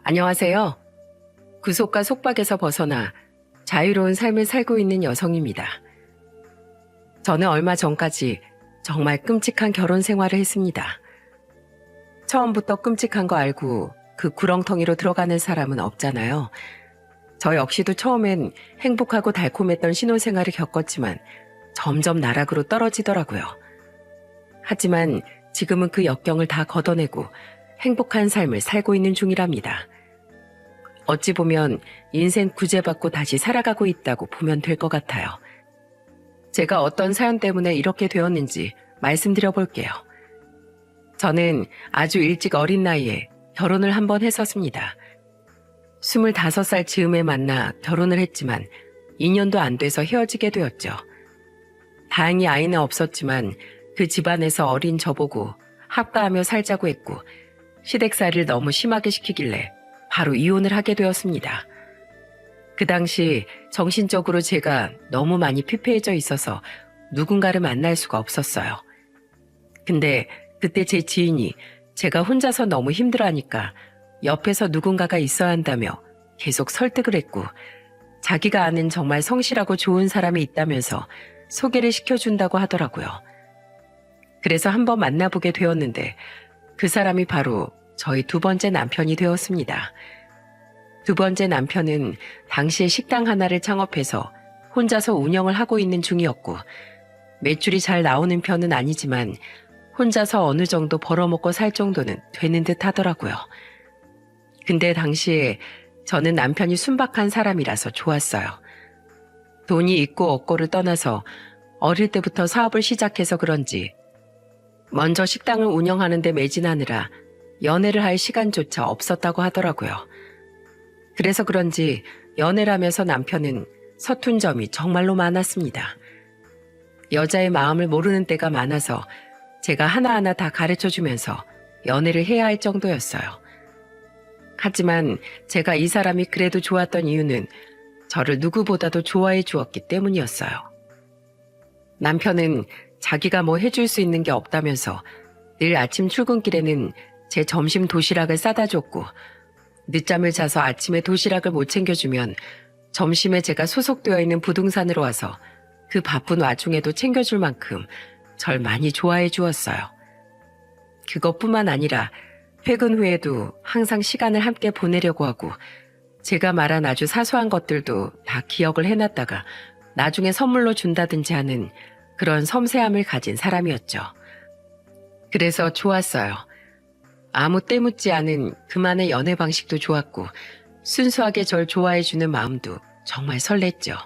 안녕하세요. 구속과 속박에서 벗어나 자유로운 삶을 살고 있는 여성입니다. 저는 얼마 전까지 정말 끔찍한 결혼 생활을 했습니다. 처음부터 끔찍한 거 알고 그 구렁텅이로 들어가는 사람은 없잖아요. 저 역시도 처음엔 행복하고 달콤했던 신혼생활을 겪었지만 점점 나락으로 떨어지더라고요. 하지만 지금은 그 역경을 다 걷어내고 행복한 삶을 살고 있는 중이랍니다. 어찌 보면 인생 구제받고 다시 살아가고 있다고 보면 될 것 같아요. 제가 어떤 사연 때문에 이렇게 되었는지 말씀드려 볼게요. 저는 아주 일찍 어린 나이에 결혼을 한 번 했었습니다. 25살 즈음에 만나 결혼을 했지만 2년도 안 돼서 헤어지게 되었죠. 다행히 아이는 없었지만 그 집안에서 어린 저보고 합가하며 살자고 했고 시댁살이를 너무 심하게 시키길래 바로 이혼을 하게 되었습니다. 그 당시 정신적으로 제가 너무 많이 피폐해져 있어서 누군가를 만날 수가 없었어요. 근데 그때 제 지인이 제가 혼자서 너무 힘들어하니까 옆에서 누군가가 있어야 한다며 계속 설득을 했고 자기가 아는 정말 성실하고 좋은 사람이 있다면서 소개를 시켜준다고 하더라고요. 그래서 한번 만나보게 되었는데 그 사람이 바로 저희 두 번째 남편이 되었습니다. 두 번째 남편은 당시에 식당 하나를 창업해서 혼자서 운영을 하고 있는 중이었고 매출이 잘 나오는 편은 아니지만 혼자서 어느 정도 벌어먹고 살 정도는 되는 듯 하더라고요. 근데 당시에 저는 남편이 순박한 사람이라서 좋았어요. 돈이 있고 없고를 떠나서 어릴 때부터 사업을 시작해서 그런지 먼저 식당을 운영하는 데 매진하느라 연애를 할 시간조차 없었다고 하더라고요. 그래서 그런지 연애를 하면서 남편은 서툰 점이 정말로 많았습니다. 여자의 마음을 모르는 때가 많아서 제가 하나하나 다 가르쳐주면서 연애를 해야 할 정도였어요. 하지만 제가 이 사람이 그래도 좋았던 이유는 저를 누구보다도 좋아해 주었기 때문이었어요. 남편은 자기가 뭐 해줄 수 있는 게 없다면서 늘 아침 출근길에는 제 점심 도시락을 싸다 줬고 늦잠을 자서 아침에 도시락을 못 챙겨주면 점심에 제가 소속되어 있는 부동산으로 와서 그 바쁜 와중에도 챙겨줄 만큼 절 많이 좋아해 주었어요. 그것뿐만 아니라 퇴근 후에도 항상 시간을 함께 보내려고 하고 제가 말한 아주 사소한 것들도 다 기억을 해놨다가 나중에 선물로 준다든지 하는 그런 섬세함을 가진 사람이었죠. 그래서 좋았어요. 아무 때묻지 않은 그만의 연애 방식도 좋았고 순수하게 절 좋아해주는 마음도 정말 설렜죠.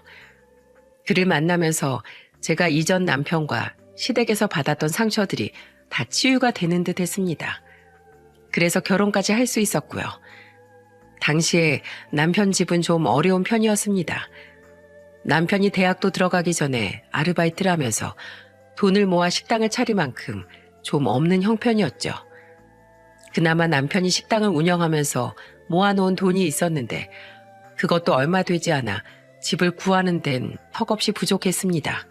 그를 만나면서 제가 이전 남편과 시댁에서 받았던 상처들이 다 치유가 되는 듯 했습니다. 그래서 결혼까지 할 수 있었고요. 당시에 남편 집은 좀 어려운 편이었습니다. 남편이 대학도 들어가기 전에 아르바이트를 하면서 돈을 모아 식당을 차릴 만큼 좀 없는 형편이었죠. 그나마 남편이 식당을 운영하면서 모아놓은 돈이 있었는데 그것도 얼마 되지 않아 집을 구하는 데는 턱없이 부족했습니다.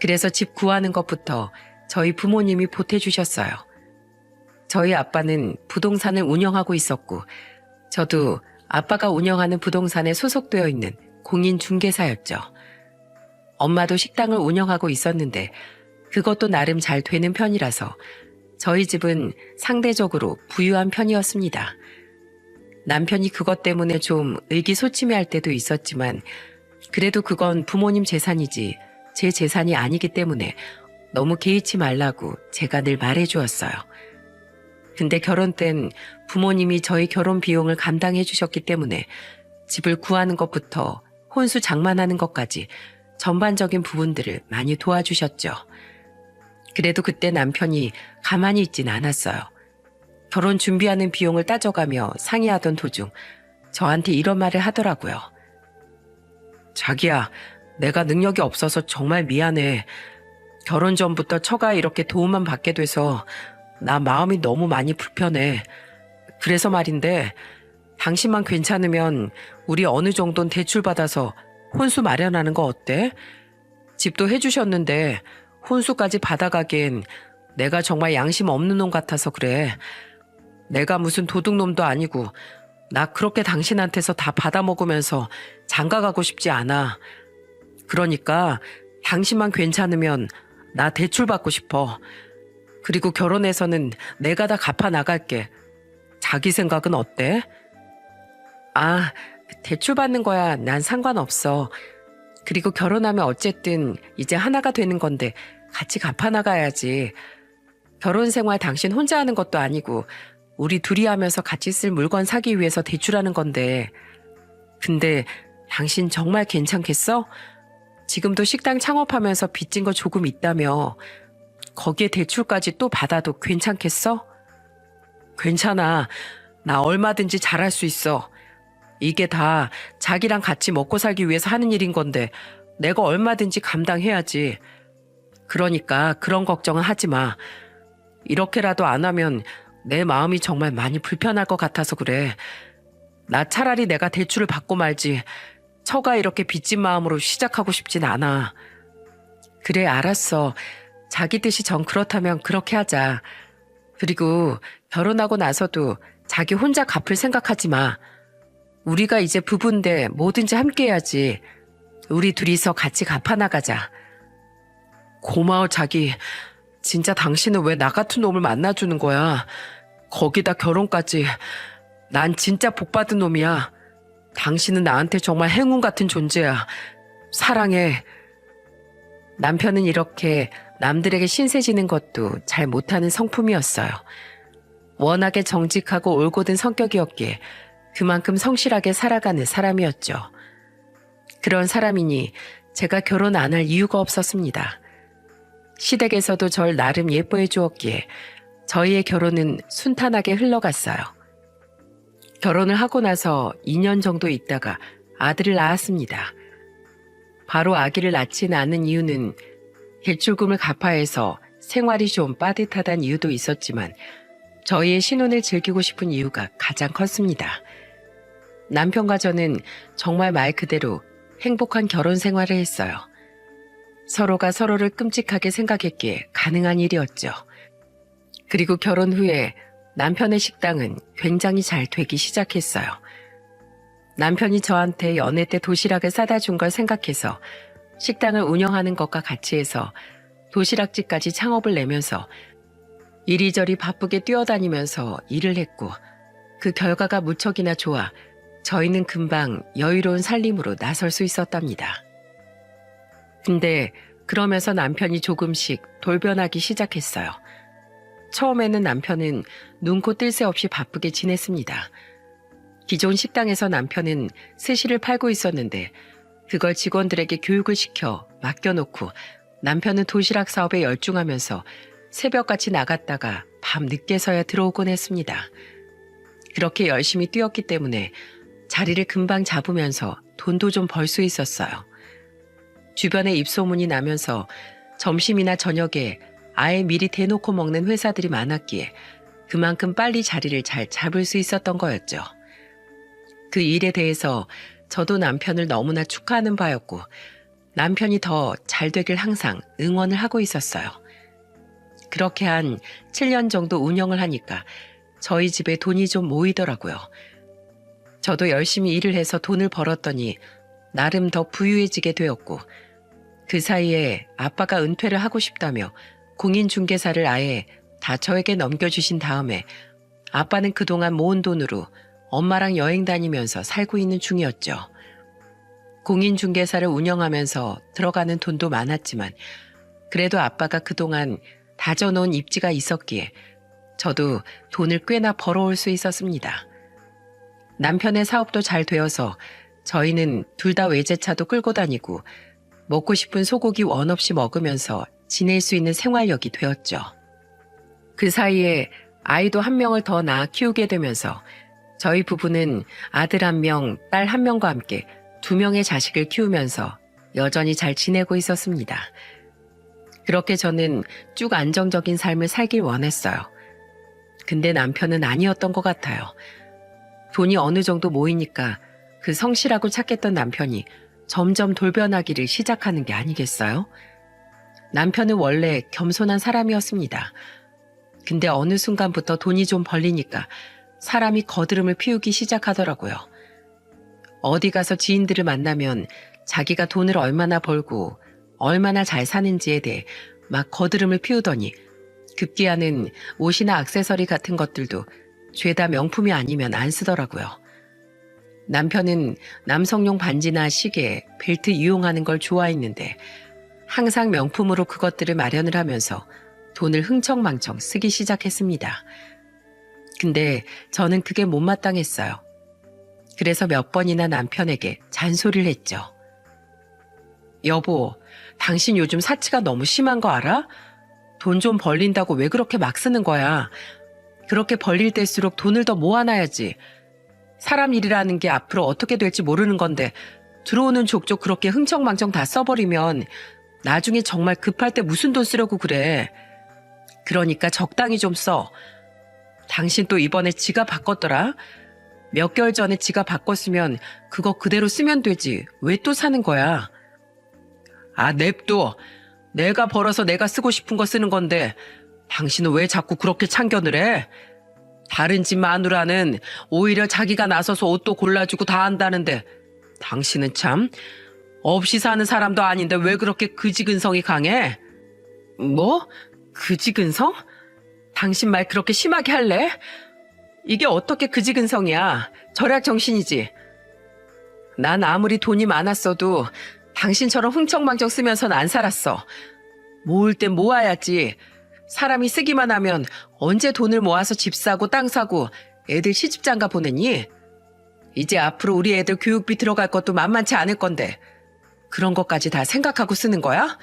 그래서 집 구하는 것부터 저희 부모님이 보태주셨어요. 저희 아빠는 부동산을 운영하고 있었고 저도 아빠가 운영하는 부동산에 소속되어 있는 공인중개사였죠. 엄마도 식당을 운영하고 있었는데 그것도 나름 잘 되는 편이라서 저희 집은 상대적으로 부유한 편이었습니다. 남편이 그것 때문에 좀 의기소침해할 때도 있었지만 그래도 그건 부모님 재산이지 제 재산이 아니기 때문에 너무 개의치 말라고 제가 늘 말해주었어요. 근데 결혼 땐 부모님이 저희 결혼 비용을 감당해 주셨기 때문에 집을 구하는 것부터 혼수 장만하는 것까지 전반적인 부분들을 많이 도와주셨죠. 그래도 그때 남편이 가만히 있진 않았어요. 결혼 준비하는 비용을 따져가며 상의하던 도중 저한테 이런 말을 하더라고요. 자기야, 내가 능력이 없어서 정말 미안해. 결혼 전부터 처가 이렇게 도움만 받게 돼서 나 마음이 너무 많이 불편해. 그래서 말인데 당신만 괜찮으면 우리 어느 정도는 대출받아서 혼수 마련하는 거 어때? 집도 해주셨는데 혼수까지 받아가기엔 내가 정말 양심 없는 놈 같아서 그래. 내가 무슨 도둑놈도 아니고 나 그렇게 당신한테서 다 받아먹으면서 장가가고 싶지 않아. 그러니까 당신만 괜찮으면 나 대출 받고 싶어. 그리고 결혼해서는 내가 다 갚아 나갈게. 자기 생각은 어때? 아, 대출 받는 거야 난 상관없어. 그리고 결혼하면 어쨌든 이제 하나가 되는 건데 같이 갚아 나가야지. 결혼 생활 당신 혼자 하는 것도 아니고 우리 둘이 하면서 같이 쓸 물건 사기 위해서 대출하는 건데. 근데 당신 정말 괜찮겠어? 지금도 식당 창업하면서 빚진 거 조금 있다며. 거기에 대출까지 또 받아도 괜찮겠어? 괜찮아. 나 얼마든지 잘할 수 있어. 이게 다 자기랑 같이 먹고 살기 위해서 하는 일인 건데 내가 얼마든지 감당해야지. 그러니까 그런 걱정은 하지 마. 이렇게라도 안 하면 내 마음이 정말 많이 불편할 것 같아서 그래. 나 차라리 내가 대출을 받고 말지 처가 이렇게 빚진 마음으로 시작하고 싶진 않아. 그래, 알았어. 자기 뜻이 정 그렇다면 그렇게 하자. 그리고 결혼하고 나서도 자기 혼자 갚을 생각하지 마. 우리가 이제 부부인데 뭐든지 함께 해야지. 우리 둘이서 같이 갚아나가자. 고마워, 자기. 진짜 당신은 왜 나 같은 놈을 만나주는 거야? 거기다 결혼까지. 난 진짜 복받은 놈이야. 당신은 나한테 정말 행운 같은 존재야. 사랑해. 남편은 이렇게 남들에게 신세지는 것도 잘 못하는 성품이었어요. 워낙에 정직하고 올곧은 성격이었기에 그만큼 성실하게 살아가는 사람이었죠. 그런 사람이니 제가 결혼 안 할 이유가 없었습니다. 시댁에서도 절 나름 예뻐해 주었기에 저희의 결혼은 순탄하게 흘러갔어요. 결혼을 하고 나서 2년 정도 있다가 아들을 낳았습니다. 바로 아기를 낳지는 않은 이유는 대출금을 갚아야 해서 생활이 좀 빠듯하다는 이유도 있었지만 저희의 신혼을 즐기고 싶은 이유가 가장 컸습니다. 남편과 저는 정말 말 그대로 행복한 결혼 생활을 했어요. 서로가 서로를 끔찍하게 생각했기에 가능한 일이었죠. 그리고 결혼 후에 남편의 식당은 굉장히 잘 되기 시작했어요. 남편이 저한테 연애 때 도시락을 사다 준 걸 생각해서 식당을 운영하는 것과 같이 해서 도시락집까지 창업을 내면서 이리저리 바쁘게 뛰어다니면서 일을 했고 그 결과가 무척이나 좋아 저희는 금방 여유로운 살림으로 나설 수 있었답니다. 근데 그러면서 남편이 조금씩 돌변하기 시작했어요. 처음에는 남편은 눈코 뜰 새 없이 바쁘게 지냈습니다. 기존 식당에서 남편은 스시를 팔고 있었는데 그걸 직원들에게 교육을 시켜 맡겨놓고 남편은 도시락 사업에 열중하면서 새벽같이 나갔다가 밤 늦게서야 들어오곤 했습니다. 그렇게 열심히 뛰었기 때문에 자리를 금방 잡으면서 돈도 좀 벌 수 있었어요. 주변에 입소문이 나면서 점심이나 저녁에 아예 미리 대놓고 먹는 회사들이 많았기에 그만큼 빨리 자리를 잘 잡을 수 있었던 거였죠. 그 일에 대해서 저도 남편을 너무나 축하하는 바였고 남편이 더 잘 되길 항상 응원을 하고 있었어요. 그렇게 한 7년 정도 운영을 하니까 저희 집에 돈이 좀 모이더라고요. 저도 열심히 일을 해서 돈을 벌었더니 나름 더 부유해지게 되었고 그 사이에 아빠가 은퇴를 하고 싶다며 공인중개사를 아예 다 저에게 넘겨주신 다음에 아빠는 그동안 모은 돈으로 엄마랑 여행 다니면서 살고 있는 중이었죠. 공인중개사를 운영하면서 들어가는 돈도 많았지만 그래도 아빠가 그동안 다져놓은 입지가 있었기에 저도 돈을 꽤나 벌어올 수 있었습니다. 남편의 사업도 잘 되어서 저희는 둘 다 외제차도 끌고 다니고 먹고 싶은 소고기 원 없이 먹으면서 지낼 수 있는 생활력이 되었죠. 그 사이에 아이도 한 명을 더 낳아 키우게 되면서 저희 부부는 아들 1명, 딸 1명과 함께 2명의 자식을 키우면서 여전히 잘 지내고 있었습니다. 그렇게 저는 쭉 안정적인 삶을 살길 원했어요. 근데 남편은 아니었던 것 같아요. 돈이 어느 정도 모이니까 그 성실하고 착했던 남편이 점점 돌변하기를 시작하는 게 아니겠어요? 남편은 원래 겸손한 사람이었습니다. 근데 어느 순간부터 돈이 좀 벌리니까 사람이 거드름을 피우기 시작하더라고요. 어디 가서 지인들을 만나면 자기가 돈을 얼마나 벌고 얼마나 잘 사는지에 대해 막 거드름을 피우더니 급기야는 옷이나 액세서리 같은 것들도 죄다 명품이 아니면 안 쓰더라고요. 남편은 남성용 반지나 시계, 벨트 이용하는 걸 좋아했는데 항상 명품으로 그것들을 마련을 하면서 돈을 흥청망청 쓰기 시작했습니다. 근데 저는 그게 못마땅했어요. 그래서 몇 번이나 남편에게 잔소리를 했죠. 여보, 당신 요즘 사치가 너무 심한 거 알아? 돈 좀 벌린다고 왜 그렇게 막 쓰는 거야? 그렇게 벌릴 때일수록 돈을 더 모아놔야지. 사람 일이라는 게 앞으로 어떻게 될지 모르는 건데 들어오는 족족 그렇게 흥청망청 다 써버리면 나중에 정말 급할 때 무슨 돈 쓰려고 그래. 그러니까 적당히 좀 써. 당신 또 이번에 지갑 바꿨더라? 몇 개월 전에 지갑 바꿨으면 그거 그대로 쓰면 되지. 왜 또 사는 거야? 아, 냅둬. 내가 벌어서 내가 쓰고 싶은 거 쓰는 건데 당신은 왜 자꾸 그렇게 참견을 해? 다른 집 마누라는 오히려 자기가 나서서 옷도 골라주고 다 한다는데 당신은 참 없이 사는 사람도 아닌데 왜 그렇게 그지근성이 강해? 뭐? 그지근성? 당신 말 그렇게 심하게 할래? 이게 어떻게 그지근성이야? 절약정신이지. 난 아무리 돈이 많았어도 당신처럼 흥청망청 쓰면서는 안 살았어. 모을 땐 모아야지. 사람이 쓰기만 하면 언제 돈을 모아서 집 사고 땅 사고 애들 시집장가 보내니? 이제 앞으로 우리 애들 교육비 들어갈 것도 만만치 않을 건데 그런 것까지 다 생각하고 쓰는 거야?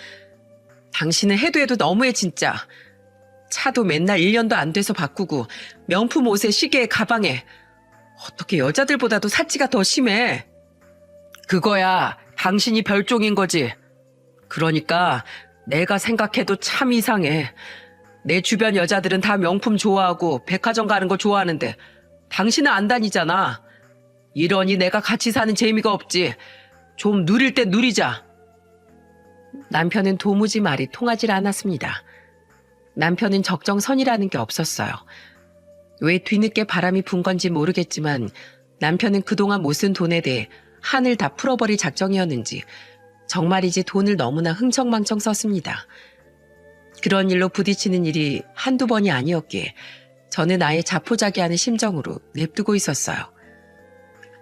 당신은 해도 해도 너무해 진짜. 차도 맨날 1년도 안 돼서 바꾸고 명품 옷에 시계에 가방에 어떻게 여자들보다도 사치가 더 심해. 그거야 당신이 별종인 거지. 그러니까 내가 생각해도 참 이상해. 내 주변 여자들은 다 명품 좋아하고 백화점 가는 거 좋아하는데 당신은 안 다니잖아. 이러니 내가 같이 사는 재미가 없지. 좀 누릴 때 누리자. 남편은 도무지 말이 통하질 않았습니다. 남편은 적정선이라는 게 없었어요. 왜 뒤늦게 바람이 분 건지 모르겠지만 남편은 그동안 못 쓴 돈에 대해 한을 다 풀어버릴 작정이었는지 정말이지 돈을 너무나 흥청망청 썼습니다. 그런 일로 부딪히는 일이 한두 번이 아니었기에 저는 아예 자포자기하는 심정으로 냅두고 있었어요.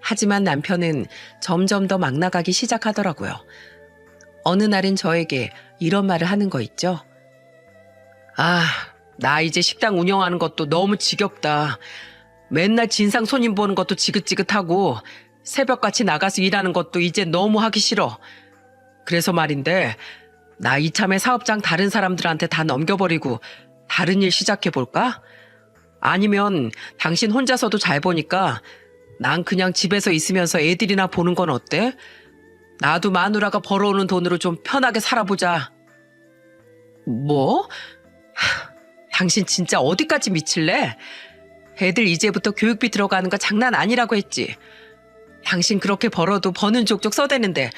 하지만 남편은 점점 더 막 나가기 시작하더라고요. 어느 날은 저에게 이런 말을 하는 거 있죠. 아, 나 이제 식당 운영하는 것도 너무 지겹다. 맨날 진상 손님 보는 것도 지긋지긋하고 새벽같이 나가서 일하는 것도 이제 너무 하기 싫어. 그래서 말인데 나 이참에 사업장 다른 사람들한테 다 넘겨버리고 다른 일 시작해볼까? 아니면 당신 혼자서도 잘 보니까 난 그냥 집에서 있으면서 애들이나 보는 건 어때? 나도 마누라가 벌어오는 돈으로 좀 편하게 살아보자. 뭐? 당신 진짜 어디까지 미칠래? 애들 이제부터 교육비 들어가는 거 장난 아니라고 했지. 당신 그렇게 벌어도 버는 족족 써대는데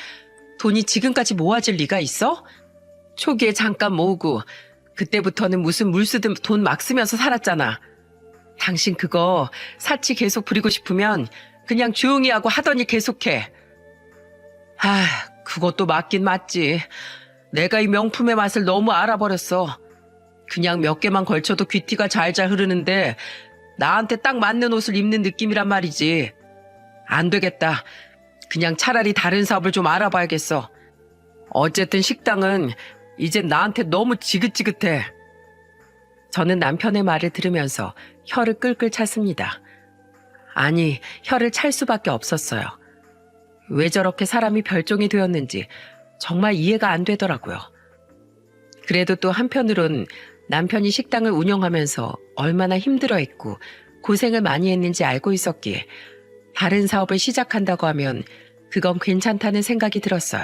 돈이 지금까지 모아질 리가 있어? 초기에 잠깐 모으고 그때부터는 무슨 물 쓰듯 돈 막 쓰면서 살았잖아. 당신 그거 사치 계속 부리고 싶으면 그냥 조용히 하고 하던 일 계속해. 아, 그것도 맞긴 맞지. 내가 이 명품의 맛을 너무 알아버렸어. 그냥 몇 개만 걸쳐도 귀티가 잘잘 흐르는데 나한테 딱 맞는 옷을 입는 느낌이란 말이지. 안 되겠다. 그냥 차라리 다른 사업을 좀 알아봐야겠어. 어쨌든 식당은 이젠 나한테 너무 지긋지긋해. 저는 남편의 말을 들으면서 혀를 끌끌 찼습니다. 아니, 혀를 찰 수밖에 없었어요. 왜 저렇게 사람이 별종이 되었는지 정말 이해가 안 되더라고요. 그래도 또 한편으론 남편이 식당을 운영하면서 얼마나 힘들어했고 고생을 많이 했는지 알고 있었기에 다른 사업을 시작한다고 하면 그건 괜찮다는 생각이 들었어요.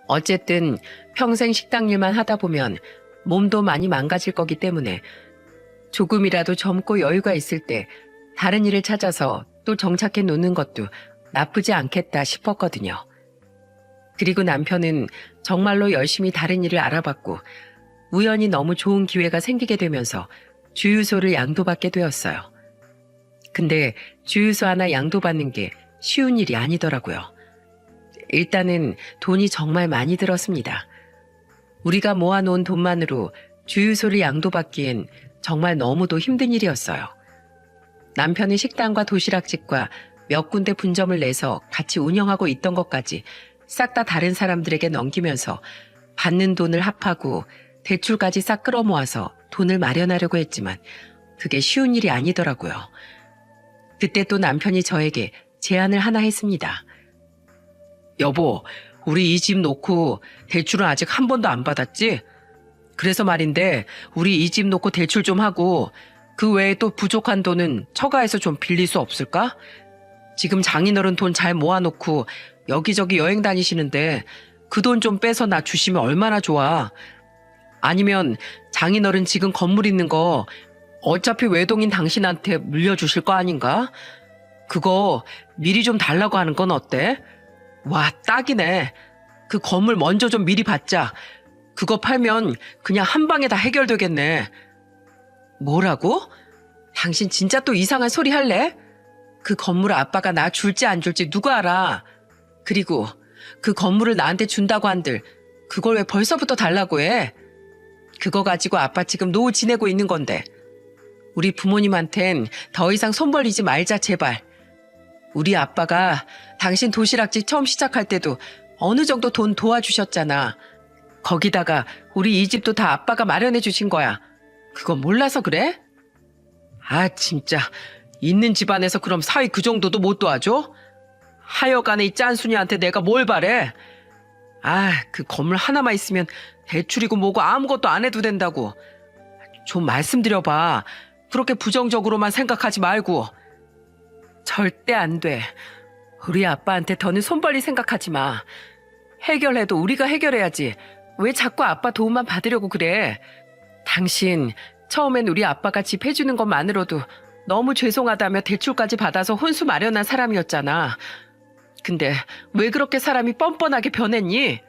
어쨌든 평생 식당 일만 하다 보면 몸도 많이 망가질 거기 때문에 조금이라도 젊고 여유가 있을 때 다른 일을 찾아서 또 정착해 놓는 것도 나쁘지 않겠다 싶었거든요. 그리고 남편은 정말로 열심히 다른 일을 알아봤고 우연히 너무 좋은 기회가 생기게 되면서 주유소를 양도받게 되었어요. 근데 주유소 하나 양도받는 게 쉬운 일이 아니더라고요. 일단은 돈이 정말 많이 들었습니다. 우리가 모아놓은 돈만으로 주유소를 양도받기엔 정말 너무도 힘든 일이었어요. 남편은 식당과 도시락집과 몇 군데 분점을 내서 같이 운영하고 있던 것까지 싹 다 다른 사람들에게 넘기면서 받는 돈을 합하고 대출까지 싹 끌어모아서 돈을 마련하려고 했지만 그게 쉬운 일이 아니더라고요. 그때 또 남편이 저에게 제안을 하나 했습니다. 여보, 우리 이 집 놓고 대출은 아직 한 번도 안 받았지? 그래서 말인데 우리 이 집 놓고 대출 좀 하고 그 외에 또 부족한 돈은 처가에서 좀 빌릴 수 없을까? 지금 장인어른 돈 잘 모아놓고 여기저기 여행 다니시는데 그 돈 좀 빼서 나 주시면 얼마나 좋아. 아니면 장인어른 지금 건물 있는 거 어차피 외동인 당신한테 물려주실 거 아닌가? 그거 미리 좀 달라고 하는 건 어때? 와, 딱이네. 그 건물 먼저 좀 미리 받자. 그거 팔면 그냥 한 방에 다 해결되겠네. 뭐라고? 당신 진짜 또 이상한 소리 할래? 그 건물을 아빠가 나 줄지 안 줄지 누가 알아? 그리고 그 건물을 나한테 준다고 한들 그걸 왜 벌써부터 달라고 해? 그거 가지고 아빠 지금 노후 지내고 있는 건데. 우리 부모님한텐 더 이상 손 벌리지 말자 제발. 우리 아빠가 당신 도시락집 처음 시작할 때도 어느 정도 돈 도와주셨잖아. 거기다가 우리 이 집도 다 아빠가 마련해 주신 거야. 그거 몰라서 그래? 아 진짜 있는 집안에서 그럼 사위 그 정도도 못 도와줘? 하여간에 이 짠순이한테 내가 뭘 바래? 아, 그 건물 하나만 있으면 대출이고 뭐고 아무것도 안 해도 된다고. 좀 말씀드려봐. 그렇게 부정적으로만 생각하지 말고. 절대 안 돼. 우리 아빠한테 더는 손벌리 생각하지 마. 해결해도 우리가 해결해야지. 왜 자꾸 아빠 도움만 받으려고 그래? 당신 처음엔 우리 아빠가 집 해주는 것만으로도 너무 죄송하다며 대출까지 받아서 혼수 마련한 사람이었잖아. 근데 왜 그렇게 사람이 뻔뻔하게 변했니?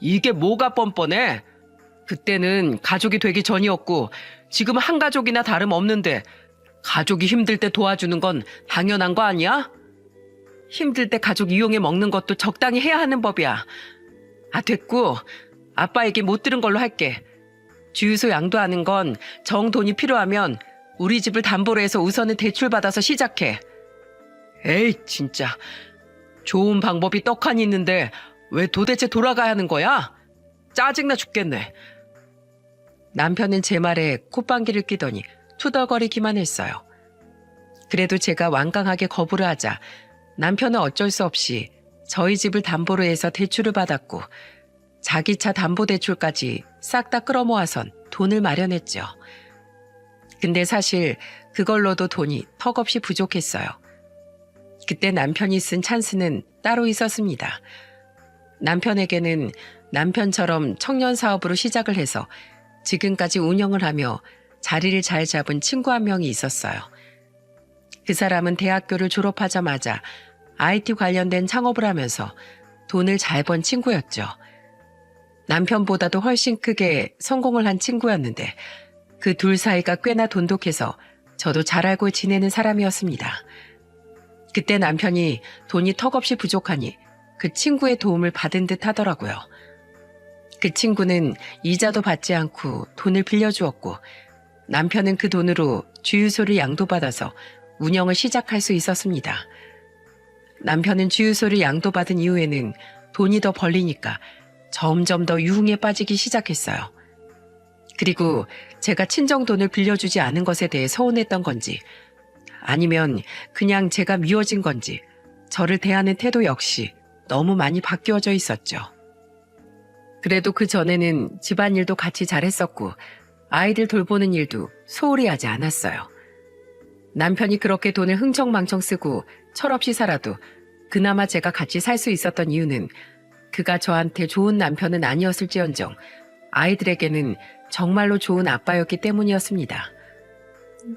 이게 뭐가 뻔뻔해? 그때는 가족이 되기 전이었고 지금은 한 가족이나 다름없는데 가족이 힘들 때 도와주는 건 당연한 거 아니야? 힘들 때 가족 이용해 먹는 것도 적당히 해야 하는 법이야. 아 됐고 아빠 얘기 못 들은 걸로 할게. 주유소 양도하는 건 정 돈이 필요하면 우리 집을 담보로 해서 우선은 대출받아서 시작해. 에이 진짜 좋은 방법이 떡하니 있는데 왜 도대체 돌아가야 하는 거야? 짜증나 죽겠네. 남편은 제 말에 콧방귀를 뀌더니 투덜거리기만 했어요. 그래도 제가 완강하게 거부를 하자 남편은 어쩔 수 없이 저희 집을 담보로 해서 대출을 받았고 자기 차 담보대출까지 싹 다 끌어모아선 돈을 마련했죠. 근데 사실 그걸로도 돈이 턱없이 부족했어요. 그때 남편이 쓴 찬스는 따로 있었습니다. 남편에게는 남편처럼 청년 사업으로 시작을 해서 지금까지 운영을 하며 자리를 잘 잡은 친구 한 명이 있었어요. 그 사람은 대학교를 졸업하자마자 IT 관련된 창업을 하면서 돈을 잘 번 친구였죠. 남편보다도 훨씬 크게 성공을 한 친구였는데 그 둘 사이가 꽤나 돈독해서 저도 잘 알고 지내는 사람이었습니다. 그때 남편이 돈이 턱없이 부족하니 그 친구의 도움을 받은 듯 하더라고요. 그 친구는 이자도 받지 않고 돈을 빌려주었고 남편은 그 돈으로 주유소를 양도받아서 운영을 시작할 수 있었습니다. 남편은 주유소를 양도받은 이후에는 돈이 더 벌리니까 점점 더 유흥에 빠지기 시작했어요. 그리고 제가 친정 돈을 빌려주지 않은 것에 대해 서운했던 건지 아니면 그냥 제가 미워진 건지 저를 대하는 태도 역시 너무 많이 바뀌어져 있었죠. 그래도 그 전에는 집안일도 같이 잘했었고 아이들 돌보는 일도 소홀히 하지 않았어요. 남편이 그렇게 돈을 흥청망청 쓰고 철없이 살아도 그나마 제가 같이 살 수 있었던 이유는 그가 저한테 좋은 남편은 아니었을지언정 아이들에게는 정말로 좋은 아빠였기 때문이었습니다.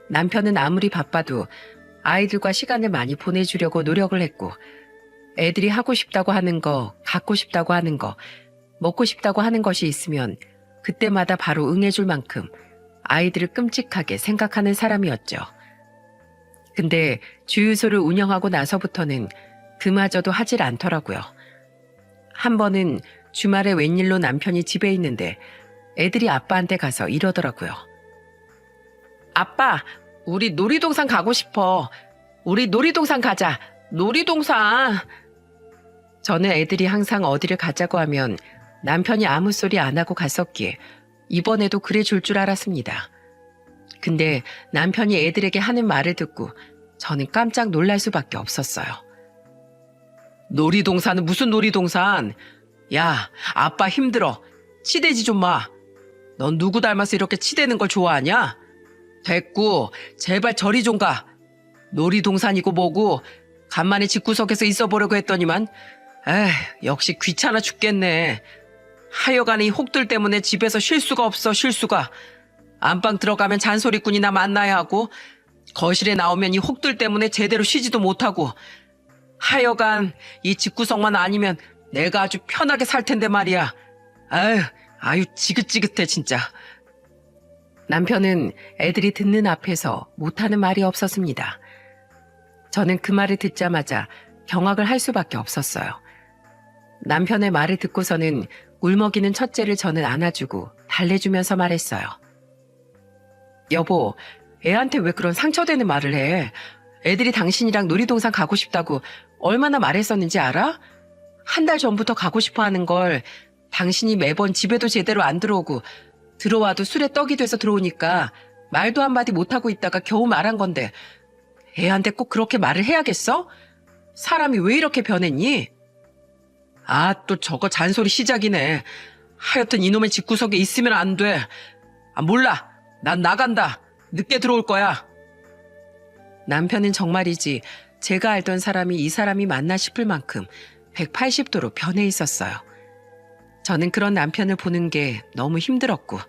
남편은 아무리 바빠도 아이들과 시간을 많이 보내주려고 노력을 했고 애들이 하고 싶다고 하는 거, 갖고 싶다고 하는 거, 먹고 싶다고 하는 것이 있으면 그때마다 바로 응해줄 만큼 아이들을 끔찍하게 생각하는 사람이었죠. 근데 주유소를 운영하고 나서부터는 그마저도 하질 않더라고요. 한 번은 주말에 웬일로 남편이 집에 있는데 애들이 아빠한테 가서 이러더라고요. 아빠, 우리 놀이동산 가고 싶어. 우리 놀이동산 가자. 놀이동산. 저는 애들이 항상 어디를 가자고 하면 남편이 아무 소리 안 하고 갔었기에 이번에도 그래 줄 줄 알았습니다. 근데 남편이 애들에게 하는 말을 듣고 저는 깜짝 놀랄 수밖에 없었어요. 놀이동산은 무슨 놀이동산? 야, 아빠 힘들어. 치대지 좀 마. 넌 누구 닮아서 이렇게 치대는 걸 좋아하냐? 됐고, 제발 저리 좀 가. 놀이동산이고 뭐고 간만에 집구석에서 있어보려고 했더니만 역시 귀찮아 죽겠네. 하여간 이 혹들 때문에 집에서 쉴 수가 없어. 쉴 수가. 안방 들어가면 잔소리꾼이나 만나야 하고 거실에 나오면 이 혹들 때문에 제대로 쉬지도 못하고 하여간 이 집구석만 아니면 내가 아주 편하게 살 텐데 말이야. 아유 지긋지긋해 진짜. 남편은 애들이 듣는 앞에서 못하는 말이 없었습니다. 저는 그 말을 듣자마자 경악을 할 수밖에 없었어요. 남편의 말을 듣고서는 울먹이는 첫째를 저는 안아주고 달래주면서 말했어요. 여보, 애한테 왜 그런 상처되는 말을 해? 애들이 당신이랑 놀이동산 가고 싶다고 얼마나 말했었는지 알아? 한 달 전부터 가고 싶어 하는 걸 당신이 매번 집에도 제대로 안 들어오고 들어와도 술에 떡이 돼서 들어오니까 말도 한마디 못하고 있다가 겨우 말한 건데 애한테 꼭 그렇게 말을 해야겠어? 사람이 왜 이렇게 변했니? 또 저거 잔소리 시작이네. 하여튼 이놈의 집구석에 있으면 안 돼. 몰라. 난 나간다. 늦게 들어올 거야. 남편은 정말이지 제가 알던 사람이 이 사람이 맞나 싶을 만큼 180도로 변해 있었어요. 저는 그런 남편을 보는 게 너무 힘들었고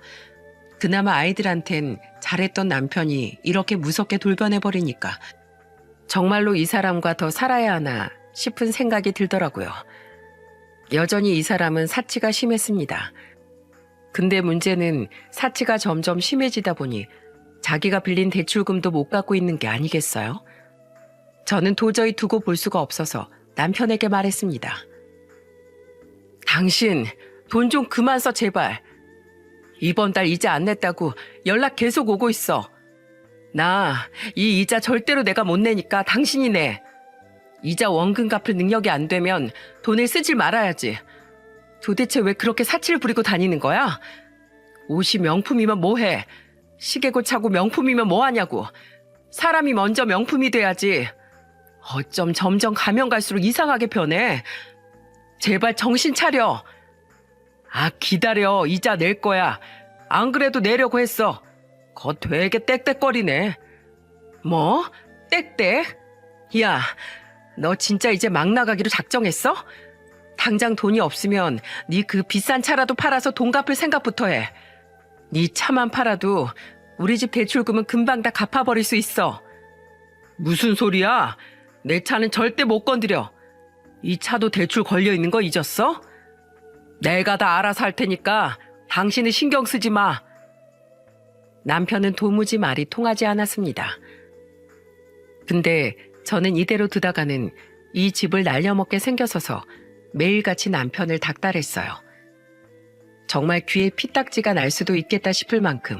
그나마 아이들한텐 잘했던 남편이 이렇게 무섭게 돌변해버리니까 정말로 이 사람과 더 살아야 하나 싶은 생각이 들더라고요. 여전히 이 사람은 사치가 심했습니다. 근데 문제는 사치가 점점 심해지다 보니 자기가 빌린 대출금도 못 갚고 있는 게 아니겠어요? 저는 도저히 두고 볼 수가 없어서 남편에게 말했습니다. 당신 돈 좀 그만 써 제발. 이번 달 이자 안 냈다고 연락 계속 오고 있어. 나 이 이자 절대로 내가 못 내니까 당신이 내. 이자 원금 갚을 능력이 안 되면 돈을 쓰질 말아야지. 도대체 왜 그렇게 사치를 부리고 다니는 거야? 옷이 명품이면 뭐해? 시계고 차고 명품이면 뭐하냐고. 사람이 먼저 명품이 돼야지. 어쩜 점점 가면 갈수록 이상하게 변해. 제발 정신 차려. 기다려. 이자 낼 거야. 안 그래도 내려고 했어. 거 되게 땡땡거리네. 뭐? 땡땡? 야, 너 진짜 이제 막 나가기로 작정했어? 당장 돈이 없으면 네 그 비싼 차라도 팔아서 돈 갚을 생각부터 해. 네 차만 팔아도 우리 집 대출금은 금방 다 갚아버릴 수 있어. 무슨 소리야? 내 차는 절대 못 건드려. 이 차도 대출 걸려있는 거 잊었어? 내가 다 알아서 할 테니까 당신은 신경 쓰지 마. 남편은 도무지 말이 통하지 않았습니다. 근데 저는 이대로 두다가는 이 집을 날려먹게 생겨서서 매일같이 남편을 닥달했어요. 정말 귀에 피딱지가 날 수도 있겠다 싶을 만큼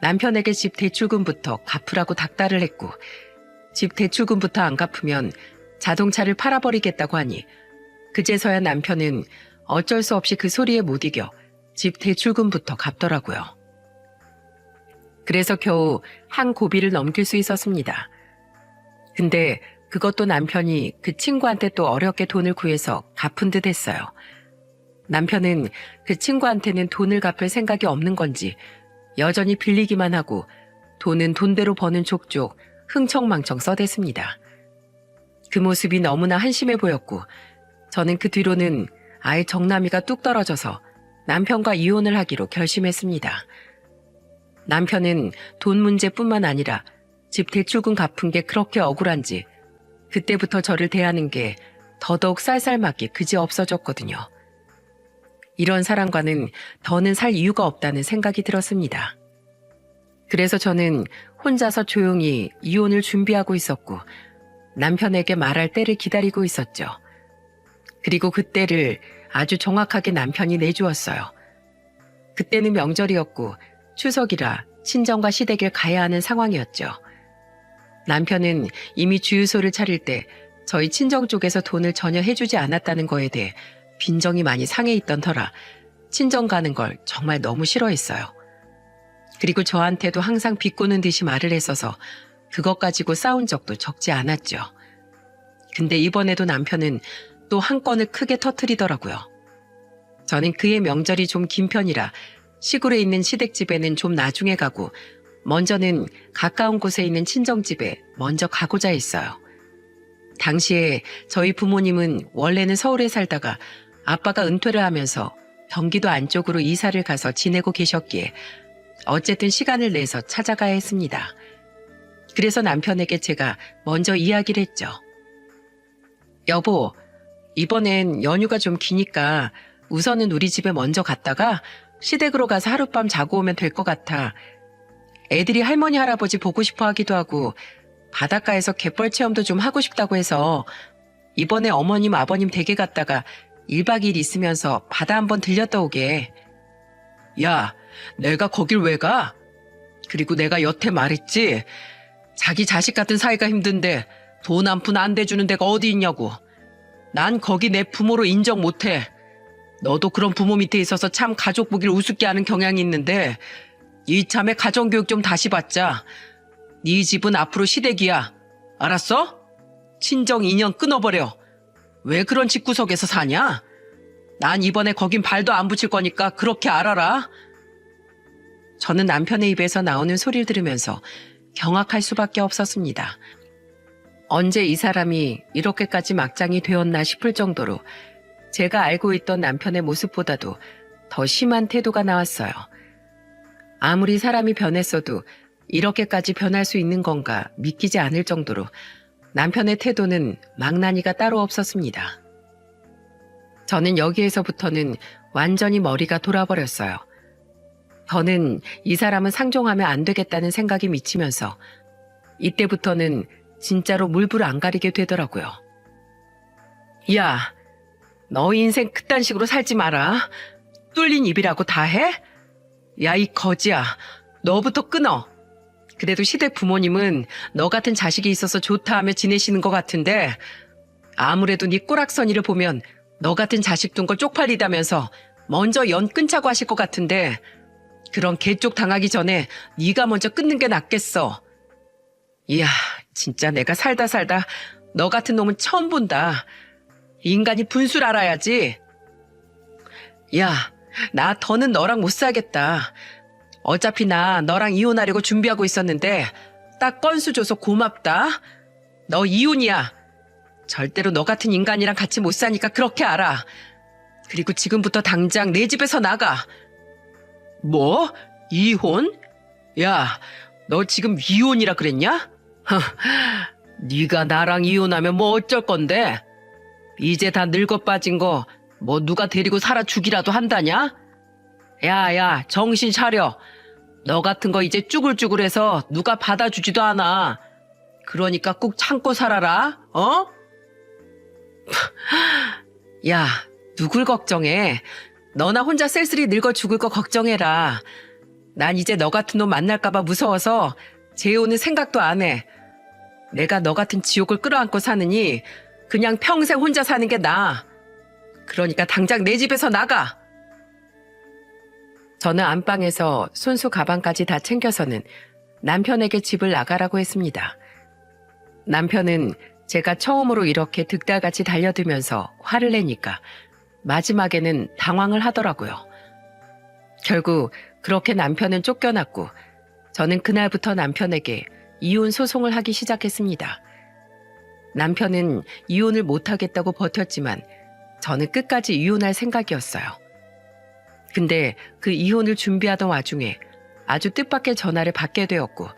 남편에게 집 대출금부터 갚으라고 닥달을 했고 집 대출금부터 안 갚으면 자동차를 팔아버리겠다고 하니 그제서야 남편은 어쩔 수 없이 그 소리에 못 이겨 집 대출금부터 갚더라고요. 그래서 겨우 한 고비를 넘길 수 있었습니다. 근데 그것도 남편이 그 친구한테 또 어렵게 돈을 구해서 갚은 듯 했어요. 남편은 그 친구한테는 돈을 갚을 생각이 없는 건지 여전히 빌리기만 하고 돈은 돈대로 버는 족족 흥청망청 써댔습니다. 그 모습이 너무나 한심해 보였고 저는 그 뒤로는 아예 정남이가 뚝 떨어져서 남편과 이혼을 하기로 결심했습니다. 남편은 돈 문제뿐만 아니라 집 대출금 갚은 게 그렇게 억울한지 그때부터 저를 대하는 게 더더욱 쌀쌀맞게 그지 없어졌거든요. 이런 사람과는 더는 살 이유가 없다는 생각이 들었습니다. 그래서 저는 혼자서 조용히 이혼을 준비하고 있었고 남편에게 말할 때를 기다리고 있었죠. 그리고 그 때를 아주 정확하게 남편이 내주었어요. 그때는 명절이었고 추석이라 친정과 시댁을 가야 하는 상황이었죠. 남편은 이미 주유소를 차릴 때 저희 친정 쪽에서 돈을 전혀 해주지 않았다는 거에 대해 빈정이 많이 상해 있던 터라 친정 가는 걸 정말 너무 싫어했어요. 그리고 저한테도 항상 비꼬는 듯이 말을 했어서 그것 가지고 싸운 적도 적지 않았죠. 근데 이번에도 남편은 또 한 건을 크게 터뜨리더라고요. 저는 그의 명절이 좀 긴 편이라 시골에 있는 시댁집에는 좀 나중에 가고 먼저는 가까운 곳에 있는 친정집에 먼저 가고자 했어요. 당시에 저희 부모님은 원래는 서울에 살다가 아빠가 은퇴를 하면서 경기도 안쪽으로 이사를 가서 지내고 계셨기에 어쨌든 시간을 내서 찾아가야 했습니다. 그래서 남편에게 제가 먼저 이야기를 했죠. 여보, 이번엔 연휴가 좀 기니까 우선은 우리 집에 먼저 갔다가 시댁으로 가서 하룻밤 자고 오면 될 것 같아. 애들이 할머니 할아버지 보고 싶어 하기도 하고 바닷가에서 갯벌 체험도 좀 하고 싶다고 해서 이번에 어머님 아버님 댁에 갔다가 1박 2일 있으면서 바다 한번 들렸다 오게. 야, 내가 거길 왜 가? 그리고 내가 여태 말했지. 자기 자식 같은 사이가 힘든데 돈 한 푼 안 대주는 데가 어디 있냐고. 난 거기 내 부모로 인정 못해. 너도 그런 부모 밑에 있어서 참 가족 보기를 우습게 하는 경향이 있는데 이참에 가정교육 좀 다시 받자. 네 집은 앞으로 시댁이야. 알았어? 친정 인연 끊어버려. 왜 그런 집구석에서 사냐? 난 이번에 거긴 발도 안 붙일 거니까 그렇게 알아라. 저는 남편의 입에서 나오는 소리를 들으면서 경악할 수밖에 없었습니다. 언제 이 사람이 이렇게까지 막장이 되었나 싶을 정도로 제가 알고 있던 남편의 모습보다도 더 심한 태도가 나왔어요. 아무리 사람이 변했어도 이렇게까지 변할 수 있는 건가 믿기지 않을 정도로 남편의 태도는 망나니가 따로 없었습니다. 저는 여기에서부터는 완전히 머리가 돌아버렸어요. 저는 이 사람은 상종하면 안 되겠다는 생각이 미치면서 이때부터는 진짜로 물불 안 가리게 되더라고요. 야, 너 인생 그딴 식으로 살지 마라. 뚫린 입이라고 다 해? 야, 이 거지야. 너부터 끊어. 그래도 시댁 부모님은 너 같은 자식이 있어서 좋다 하며 지내시는 것 같은데 아무래도 네 꼬락서니를 보면 너 같은 자식 둔 거 쪽팔리다면서 먼저 연 끊자고 하실 것 같은데 그런 개쪽 당하기 전에 네가 먼저 끊는 게 낫겠어. 이야, 진짜 내가 살다 너 같은 놈은 처음 본다. 인간이 분수를 알아야지. 야, 나 더는 너랑 못 살겠다. 어차피 나 너랑 이혼하려고 준비하고 있었는데 딱 건수 줘서 고맙다. 너 이혼이야. 절대로 너 같은 인간이랑 같이 못 사니까 그렇게 알아. 그리고 지금부터 당장 내 집에서 나가. 뭐? 이혼? 야, 너 지금 이혼이라 그랬냐? 네가 나랑 이혼하면 뭐 어쩔 건데? 이제 다 늙어 빠진 거 뭐 누가 데리고 살아 주기라도 한다냐? 야, 정신 차려. 너 같은 거 이제 쭈글쭈글해서 누가 받아주지도 않아. 그러니까 꼭 참고 살아라, 어? 야, 누굴 걱정해. 너나 혼자 쓸쓸히 늙어 죽을 거 걱정해라. 난 이제 너 같은 놈 만날까봐 무서워서 재혼은 생각도 안 해. 내가 너 같은 지옥을 끌어안고 사느니 그냥 평생 혼자 사는 게 나아. 그러니까 당장 내 집에서 나가. 저는 안방에서 손수 가방까지 다 챙겨서는 남편에게 집을 나가라고 했습니다. 남편은 제가 처음으로 이렇게 득달같이 달려들면서 화를 내니까 마지막에는 당황을 하더라고요. 결국 그렇게 남편은 쫓겨났고 저는 그날부터 남편에게 이혼 소송을 하기 시작했습니다. 남편은 이혼을 못하겠다고 버텼지만 저는 끝까지 이혼할 생각이었어요. 근데 그 이혼을 준비하던 와중에 아주 뜻밖의 전화를 받게 되었고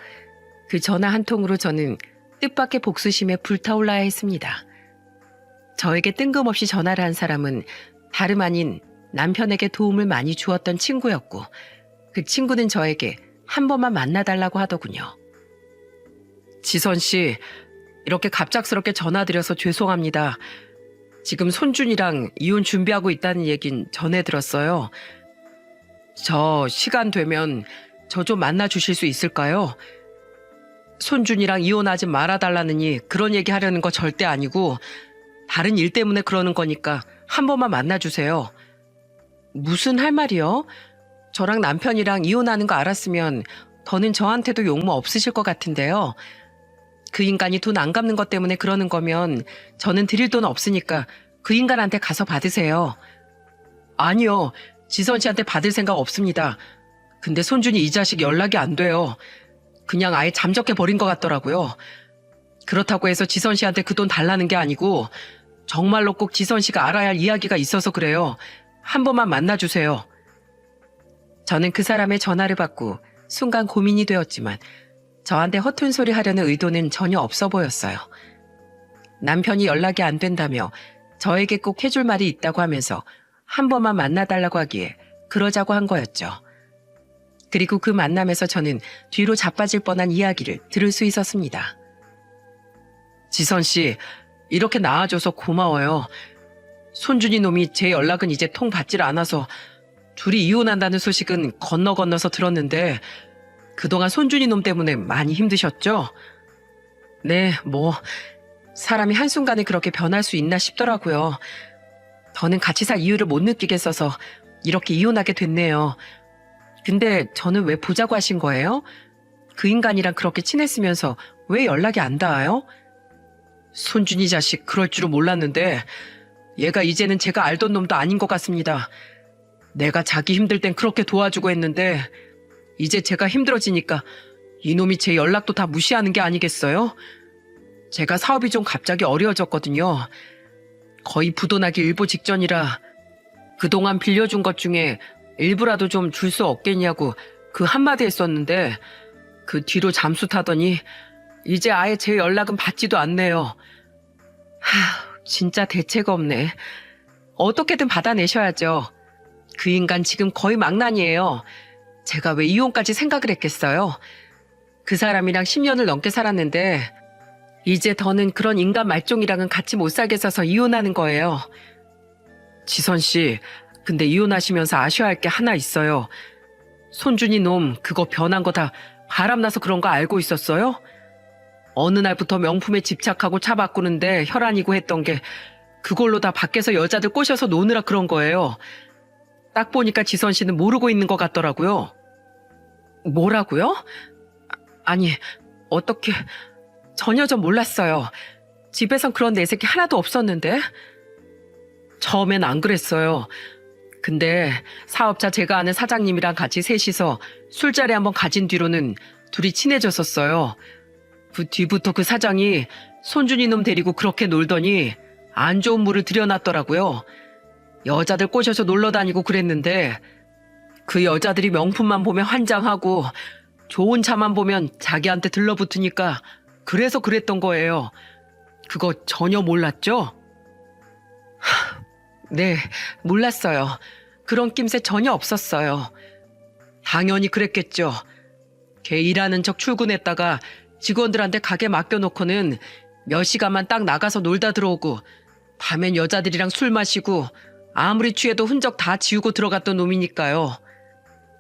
그 전화 한 통으로 저는 뜻밖의 복수심에 불타올라야 했습니다. 저에게 뜬금없이 전화를 한 사람은 다름 아닌 남편에게 도움을 많이 주었던 친구였고 그 친구는 저에게 한 번만 만나달라고 하더군요. 지선 씨, 이렇게 갑작스럽게 전화드려서 죄송합니다. 지금 손준이랑 이혼 준비하고 있다는 얘긴 전해 들었어요. 저 시간 되면 저 좀 만나주실 수 있을까요? 손준이랑 이혼하지 말아달라느니 그런 얘기 하려는 거 절대 아니고 다른 일 때문에 그러는 거니까 한 번만 만나주세요. 무슨 할 말이요? 저랑 남편이랑 이혼하는 거 알았으면 더는 저한테도 용모 없으실 것 같은데요. 그 인간이 돈 안 갚는 것 때문에 그러는 거면 저는 드릴 돈 없으니까 그 인간한테 가서 받으세요. 아니요. 지선 씨한테 받을 생각 없습니다. 근데 손준이 이 자식 연락이 안 돼요. 그냥 아예 잠적해 버린 것 같더라고요. 그렇다고 해서 지선 씨한테 그 돈 달라는 게 아니고 정말로 꼭 지선 씨가 알아야 할 이야기가 있어서 그래요. 한 번만 만나주세요. 저는 그 사람의 전화를 받고 순간 고민이 되었지만 저한테 허튼 소리 하려는 의도는 전혀 없어 보였어요. 남편이 연락이 안 된다며 저에게 꼭 해줄 말이 있다고 하면서 한 번만 만나달라고 하기에 그러자고 한 거였죠. 그리고 그 만남에서 저는 뒤로 자빠질 뻔한 이야기를 들을 수 있었습니다. 지선 씨, 이렇게 나와줘서 고마워요. 손준이 놈이 제 연락은 이제 통 받질 않아서 둘이 이혼한다는 소식은 건너서 들었는데 그동안 손준이 놈 때문에 많이 힘드셨죠? 네, 사람이 한순간에 그렇게 변할 수 있나 싶더라고요. 더는 같이 살 이유를 못 느끼겠어서 이렇게 이혼하게 됐네요. 근데 저는 왜 보자고 하신 거예요? 그 인간이랑 그렇게 친했으면서 왜 연락이 안 닿아요? 손준이 자식 그럴 줄은 몰랐는데 얘가 이제는 제가 알던 놈도 아닌 것 같습니다. 내가 자기 힘들 땐 그렇게 도와주고 했는데 이제 제가 힘들어지니까 이놈이 제 연락도 다 무시하는 게 아니겠어요? 제가 사업이 좀 갑자기 어려워졌거든요. 거의 부도나기 일보 직전이라 그동안 빌려준 것 중에 일부라도 좀 줄 수 없겠냐고 그 한마디 했었는데 그 뒤로 잠수 타더니 이제 아예 제 연락은 받지도 않네요. 진짜 대책 없네. 어떻게든 받아내셔야죠. 그 인간 지금 거의 망난이에요. 제가 왜 이혼까지 생각을 했겠어요? 그 사람이랑 10년을 넘게 살았는데 이제 더는 그런 인간 말종이랑은 같이 못 살겠어서 이혼하는 거예요. 지선 씨, 근데 이혼하시면서 아셔야 할 게 하나 있어요. 손준이 놈 그거 변한 거 다 바람나서 그런 거 알고 있었어요? 어느 날부터 명품에 집착하고 차 바꾸는데 혈안이고 했던 게 그걸로 다 밖에서 여자들 꼬셔서 노느라 그런 거예요. 딱 보니까 지선 씨는 모르고 있는 것 같더라고요. 뭐라고요? 아니, 어떻게... 전혀 전 몰랐어요. 집에선 그런 내색이 하나도 없었는데. 처음엔 안 그랬어요. 근데 사업자 제가 아는 사장님이랑 같이 셋이서 술자리 한번 가진 뒤로는 둘이 친해졌었어요. 그 뒤부터 그 사장이 손준이 놈 데리고 그렇게 놀더니 안 좋은 물을 들여놨더라고요. 여자들 꼬셔서 놀러 다니고 그랬는데 그 여자들이 명품만 보면 환장하고 좋은 차만 보면 자기한테 들러붙으니까 그래서 그랬던 거예요. 그거 전혀 몰랐죠? 네, 몰랐어요. 그런 낌새 전혀 없었어요. 당연히 그랬겠죠. 걔 일하는 척 출근했다가 직원들한테 가게 맡겨놓고는 몇 시간만 딱 나가서 놀다 들어오고 밤엔 여자들이랑 술 마시고 아무리 취해도 흔적 다 지우고 들어갔던 놈이니까요.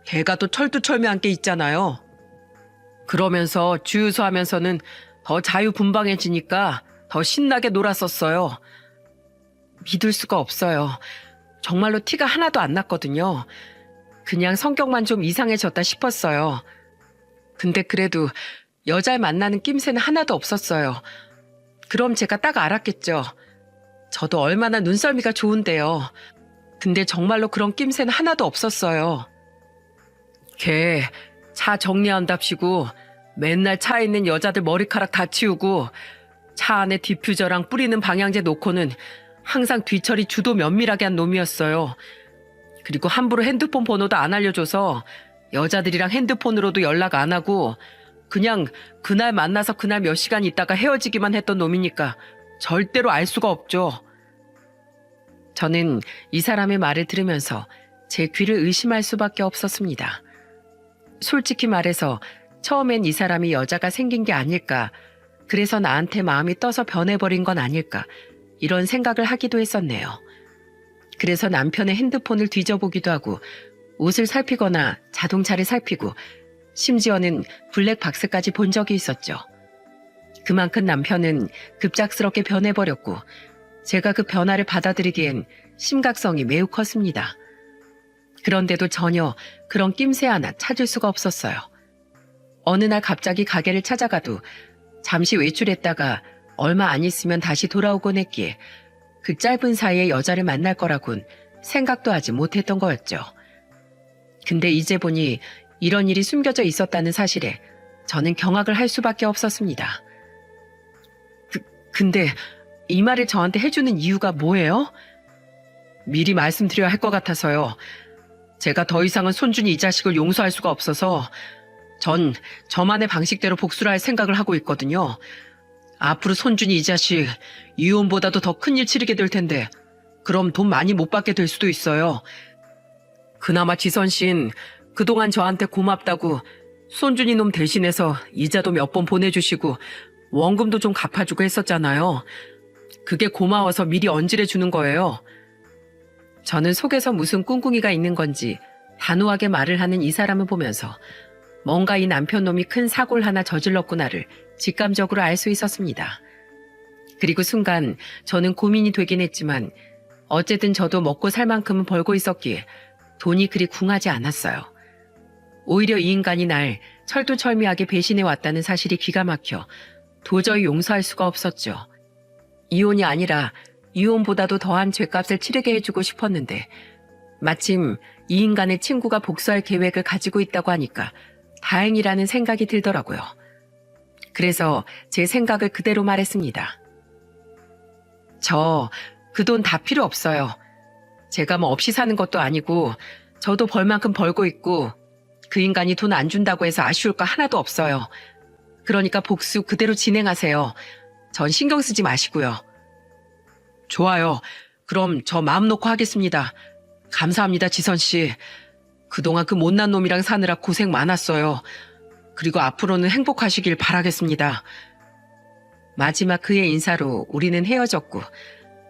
걔가 또 철두철미한 게 있잖아요. 그러면서 주유소 하면서는 더 자유분방해지니까 더 신나게 놀았었어요. 믿을 수가 없어요. 정말로 티가 하나도 안 났거든요. 그냥 성격만 좀 이상해졌다 싶었어요. 근데 그래도 여자를 만나는 낌새는 하나도 없었어요. 그럼 제가 딱 알았겠죠. 저도 얼마나 눈썰미가 좋은데요. 근데 정말로 그런 낌새는 하나도 없었어요. 걔 차 정리한답시고 맨날 차에 있는 여자들 머리카락 다 치우고 차 안에 디퓨저랑 뿌리는 방향제 놓고는 항상 뒤처리 주도 면밀하게 한 놈이었어요. 그리고 함부로 핸드폰 번호도 안 알려줘서 여자들이랑 핸드폰으로도 연락 안 하고 그냥 그날 만나서 그날 몇 시간 있다가 헤어지기만 했던 놈이니까 절대로 알 수가 없죠. 저는 이 사람의 말을 들으면서 제 귀를 의심할 수밖에 없었습니다. 솔직히 말해서 처음엔 이 사람이 여자가 생긴 게 아닐까, 그래서 나한테 마음이 떠서 변해버린 건 아닐까, 이런 생각을 하기도 했었네요. 그래서 남편의 핸드폰을 뒤져보기도 하고 옷을 살피거나 자동차를 살피고 심지어는 블랙박스까지 본 적이 있었죠. 그만큼 남편은 급작스럽게 변해버렸고 제가 그 변화를 받아들이기엔 심각성이 매우 컸습니다. 그런데도 전혀 그런 낌새 하나 찾을 수가 없었어요. 어느 날 갑자기 가게를 찾아가도 잠시 외출했다가 얼마 안 있으면 다시 돌아오곤 했기에 그 짧은 사이에 여자를 만날 거라곤 생각도 하지 못했던 거였죠. 근데 이제 보니 이런 일이 숨겨져 있었다는 사실에 저는 경악을 할 수밖에 없었습니다. 근데 이 말을 저한테 해주는 이유가 뭐예요? 미리 말씀드려야 할 것 같아서요. 제가 더 이상은 손준이 이 자식을 용서할 수가 없어서 전 저만의 방식대로 복수를 할 생각을 하고 있거든요. 앞으로 손준이 이 자식 이혼보다도 더 큰일 치르게 될 텐데 그럼 돈 많이 못 받게 될 수도 있어요. 그나마 지선 씨는 그동안 저한테 고맙다고 손준이 놈 대신해서 이자도 몇 번 보내주시고 원금도 좀 갚아주고 했었잖아요. 그게 고마워서 미리 언질해 주는 거예요. 저는 속에서 무슨 꿍꿍이가 있는 건지 단호하게 말을 하는 이 사람을 보면서 뭔가 이 남편 놈이 큰 사고를 하나 저질렀구나를 직감적으로 알 수 있었습니다. 그리고 순간 저는 고민이 되긴 했지만 어쨌든 저도 먹고 살 만큼은 벌고 있었기에 돈이 그리 궁하지 않았어요. 오히려 이 인간이 날 철두철미하게 배신해 왔다는 사실이 기가 막혀 도저히 용서할 수가 없었죠. 이혼이 아니라 이혼보다도 더한 죗값을 치르게 해주고 싶었는데 마침 이 인간의 친구가 복수할 계획을 가지고 있다고 하니까 다행이라는 생각이 들더라고요. 그래서 제 생각을 그대로 말했습니다. 저 그 돈 다 필요 없어요. 제가 뭐 없이 사는 것도 아니고 저도 벌 만큼 벌고 있고 그 인간이 돈 안 준다고 해서 아쉬울 거 하나도 없어요. 그러니까 복수 그대로 진행하세요. 전 신경 쓰지 마시고요. 좋아요. 그럼 저 마음 놓고 하겠습니다. 감사합니다, 지선 씨. 그동안 그 못난 놈이랑 사느라 고생 많았어요. 그리고 앞으로는 행복하시길 바라겠습니다. 마지막 그의 인사로 우리는 헤어졌고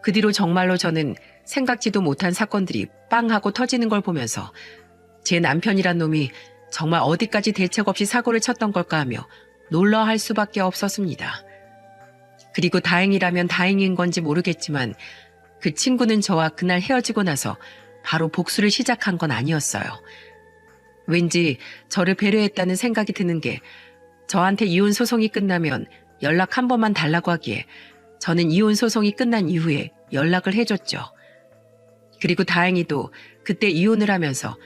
그 뒤로 정말로 저는 생각지도 못한 사건들이 빵 하고 터지는 걸 보면서 제 남편이란 놈이 정말 어디까지 대책 없이 사고를 쳤던 걸까 하며 놀라할 수밖에 없었습니다. 그리고 다행이라면 다행인 건지 모르겠지만 그 친구는 저와 그날 헤어지고 나서 바로 복수를 시작한 건 아니었어요. 왠지 저를 배려했다는 생각이 드는 게 저한테 이혼 소송이 끝나면 연락 한 번만 달라고 하기에 저는 이혼 소송이 끝난 이후에 연락을 해줬죠. 그리고 다행히도 그때 이혼을 하면서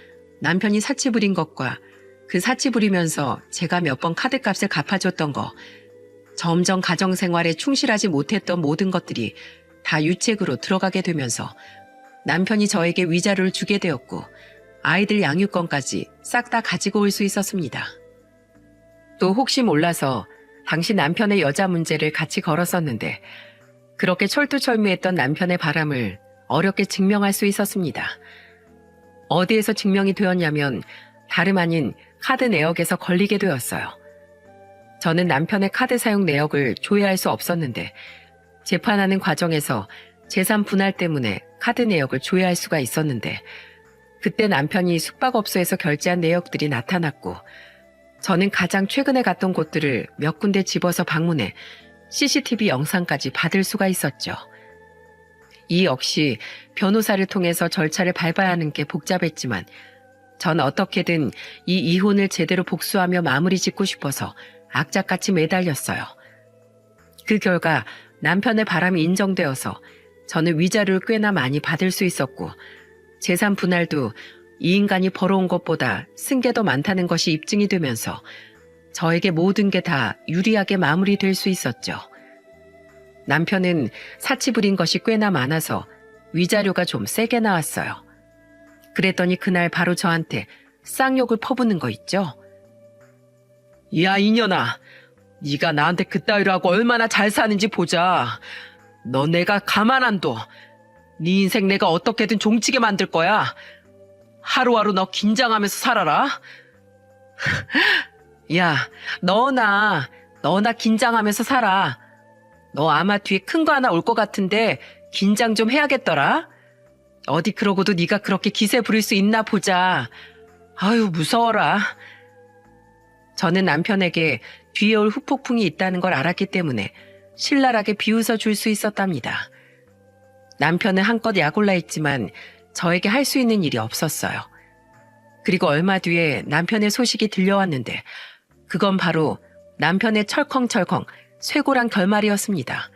남편이 사치 부린 것과 그 사치 부리면서 제가 몇 번 카드값을 갚아줬던 거, 점점 가정생활에 충실하지 못했던 모든 것들이 다 유책으로 들어가게 되면서 남편이 저에게 위자료를 주게 되었고 아이들 양육권까지 싹 다 가지고 올 수 있었습니다. 또 혹시 몰라서 당시 남편의 여자 문제를 같이 걸었었는데 그렇게 철두철미했던 남편의 바람을 어렵게 증명할 수 있었습니다. 어디에서 증명이 되었냐면 다름 아닌 카드 내역에서 걸리게 되었어요. 저는 남편의 카드 사용 내역을 조회할 수 없었는데 재판하는 과정에서 재산 분할 때문에 카드 내역을 조회할 수가 있었는데 그때 남편이 숙박업소에서 결제한 내역들이 나타났고 저는 가장 최근에 갔던 곳들을 몇 군데 집어서 방문해 CCTV 영상까지 받을 수가 있었죠. 이 역시 변호사를 통해서 절차를 밟아야 하는 게 복잡했지만 전 어떻게든 이 이혼을 제대로 복수하며 마무리 짓고 싶어서 악착같이 매달렸어요. 그 결과 남편의 바람이 인정되어서 저는 위자료를 꽤나 많이 받을 수 있었고 재산 분할도 이 인간이 벌어온 것보다 쓴 게 더 많다는 것이 입증이 되면서 저에게 모든 게 다 유리하게 마무리될 수 있었죠. 남편은 사치 부린 것이 꽤나 많아서 위자료가 좀 세게 나왔어요. 그랬더니 그날 바로 저한테 쌍욕을 퍼붓는 거 있죠. 야 이년아, 네가 나한테 그따위로 하고 얼마나 잘 사는지 보자. 너 내가 가만 안 둬. 네 인생 내가 어떻게든 종치게 만들 거야. 하루하루 너 긴장하면서 살아라. 야, 너나 긴장하면서 살아. 너 아마 뒤에 큰 거 하나 올 것 같은데 긴장 좀 해야겠더라. 어디 그러고도 네가 그렇게 기세 부릴 수 있나 보자. 아유, 무서워라. 저는 남편에게 뒤에 올 후폭풍이 있다는 걸 알았기 때문에 신랄하게 비웃어 줄 수 있었답니다. 남편은 한껏 약올라 했지만 저에게 할 수 있는 일이 없었어요. 그리고 얼마 뒤에 남편의 소식이 들려왔는데 그건 바로 남편의 철컹철컹 쇠고랑 결말이었습니다.